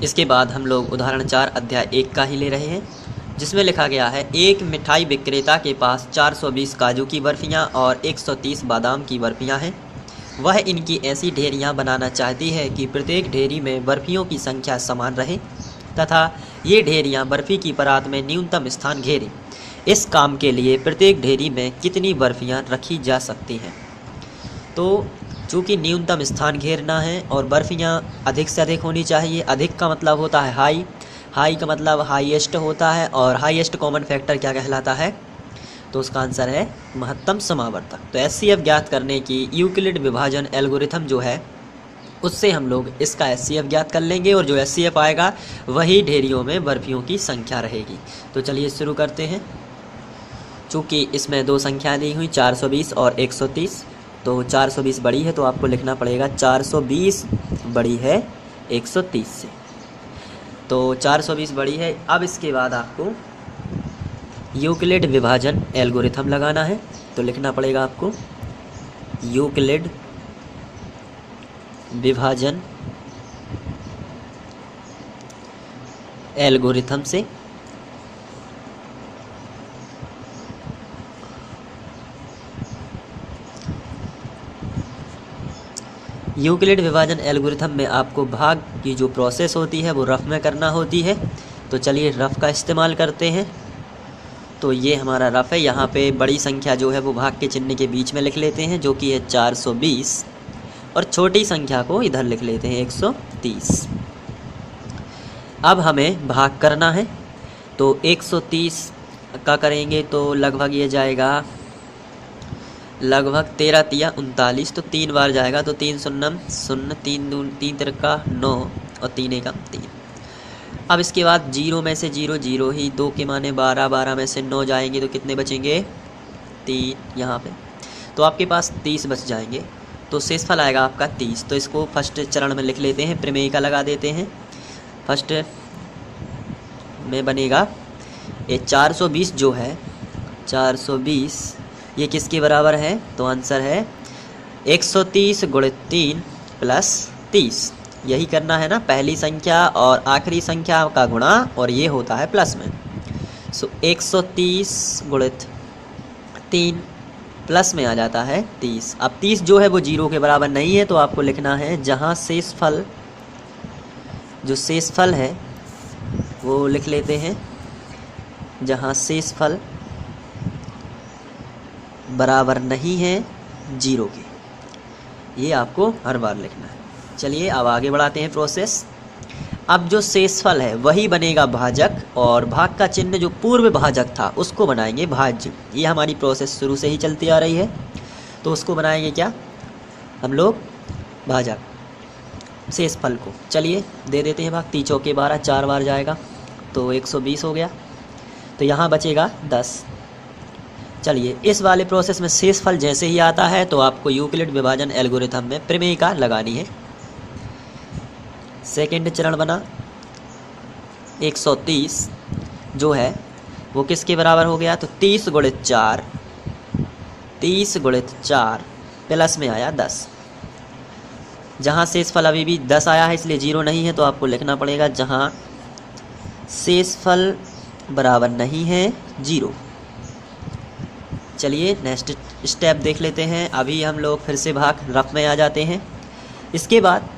इसके बाद हम लोग उदाहरण 4 अध्याय 1 का ही ले रहे हैं, जिसमें लिखा गया है एक मिठाई विक्रेता के पास 420 काजू की बर्फियाँ और 130 बादाम की बर्फियाँ हैं। वह इनकी ऐसी ढेरियाँ बनाना चाहती है कि प्रत्येक ढेरी में बर्फियों की संख्या समान रहे तथा ये ढेरियाँ बर्फ़ी की परात में न्यूनतम स्थान घेरें। इस काम के लिए प्रत्येक ढेरी में कितनी बर्फियाँ रखी जा सकती हैं? तो चूँकि न्यूनतम स्थान घेरना है और बर्फियाँ अधिक से अधिक होनी चाहिए। अधिक का मतलब होता है हाई, हाई का मतलब हाईएस्ट होता है, और हाईएस्ट कॉमन फैक्टर क्या कहलाता है? तो उसका आंसर है महत्तम समावर्तक। तो एचसीएफ ज्ञात करने की यूक्लिड विभाजन एल्गोरिथम जो है उससे हम लोग इसका एचसीएफ ज्ञात कर लेंगे, और जो एचसीएफ आएगा वही ढेरियों में बर्फियों की संख्या रहेगी। तो चलिए शुरू करते हैं। चूँकि इसमें दो संख्या दी हुई 420 और 130, तो 420 बड़ी है तो आपको लिखना पड़ेगा 420 बड़ी है 130 से। तो 420 बड़ी है। अब इसके बाद आपको यूक्लिड विभाजन एल्गोरिथम लगाना है, तो लिखना पड़ेगा आपको यूक्लिड विभाजन एल्गोरिथम से यूक्लिड विभाजन एल्गोरिथम में आपको भाग की जो प्रोसेस होती है वो रफ में करना होती है। तो चलिए रफ का इस्तेमाल करते हैं। तो ये हमारा रफ है। यहाँ पे बड़ी संख्या जो है वो भाग के चिन्ह के बीच में लिख लेते हैं, जो कि है 420, और छोटी संख्या को इधर लिख लेते हैं 130। अब हमें भाग करना है, तो 130 का करेंगे तो लगभग ये जाएगा लगभग 13 तिया 39, तो 3 बार जाएगा, तो 3 शून्यम 0, 3 दून 3 तिरका 9 और 3 एकम 3। अब इसके बाद 0 में से 0 0 ही, 2 के माने 12, 12 में से 9 जाएंगे तो कितने बचेंगे? 3 यहाँ पे, तो आपके पास 30 बच जाएंगे। तो शेषफल आएगा आपका 30। तो इसको फर्स्ट चरण में लिख लेते हैं, प्रमेयिका लगा देते हैं। फर्स्ट में बनेगा ये 420 जो है 420 ये किसके बराबर है? तो आंसर है 130 गुणित 3 प्लस 30। यही करना है ना, पहली संख्या और आखिरी संख्या का गुणा, और ये होता है प्लस में। सो 130 गुणित 3 प्लस में आ जाता है 30। अब 30 जो है वो 0 के बराबर नहीं है, तो आपको लिखना है जहाँ शेषफल जो शेषफल है वो लिख लेते हैं, जहाँ शेषफल बराबर नहीं है 0 के। ये आपको हर बार लिखना है। चलिए अब आगे बढ़ाते हैं प्रोसेस। अब जो शेषफल है वही बनेगा भाजक, और भाग का चिन्ह जो पूर्व भाजक था उसको बनाएंगे भाज्य। ये हमारी प्रोसेस शुरू से ही चलती आ रही है, तो उसको बनाएंगे क्या हम लोग? भाजक शेषफल को। चलिए दे देते हैं भाग। 3 चौके 12, 4 बार जाएगा तो 120 हो गया, तो यहाँ बचेगा 10। चलिए इस वाले प्रोसेस में शेषफल जैसे ही आता है तो आपको यूक्लिड विभाजन एल्गोरिथम में प्रमेयिका लगानी है। सेकंड चरण बना 130 जो है वो किसके बराबर हो गया? तो 30 गुणित 4, 30 गुणित 4 प्लस में आया 10। जहाँ शेषफल अभी भी 10 आया है इसलिए 0 नहीं है, तो आपको लिखना पड़ेगा जहाँ शेषफल बराबर नहीं है 0। चलिए नेक्स्ट स्टेप देख लेते हैं। अभी हम लोग फिर से भाग रफ में आ जाते हैं। इसके बाद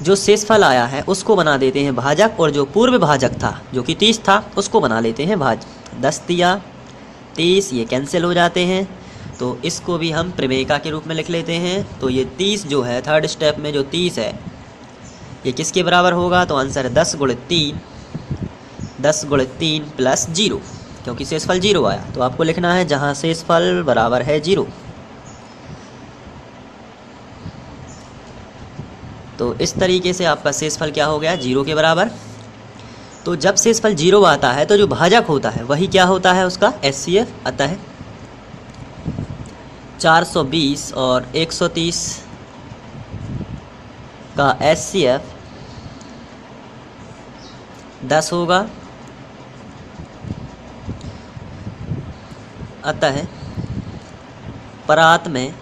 जो शेषफल आया है उसको बना देते हैं भाजक, और जो पूर्व भाजक था जो कि 30 था उसको बना लेते हैं भाज्य। 10 तिया 30 ये कैंसिल हो जाते हैं, तो इसको भी हम प्रमेयिका के रूप में लिख लेते हैं। तो ये 30 जो है थर्ड स्टेप में जो 30 है ये किसके बराबर होगा? तो आंसर है 10 गुणित 3, 10 गुणित 3 प्लस 0, क्योंकि शेषफल 0 आया। तो आपको लिखना है जहाँ शेषफल बराबर है 0। तो इस तरीके से आपका शेषफल क्या हो गया? 0 के बराबर। तो जब शेषफल 0 आता है तो जो भाजक होता है वही क्या होता है? उसका एचसीएफ। अतः 420 और 130 का एचसीएफ 10 होगा। अतः परात में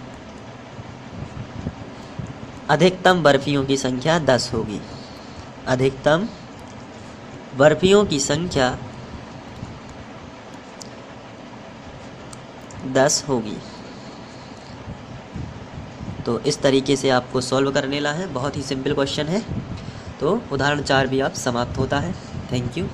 अधिकतम बर्फियों की संख्या 10 होगी। अधिकतम बर्फियों की संख्या 10 होगी। तो इस तरीके से आपको सॉल्व करने ला है, बहुत ही सिंपल क्वेश्चन है। तो उदाहरण 4 भी आप समाप्त होता है। Thank you.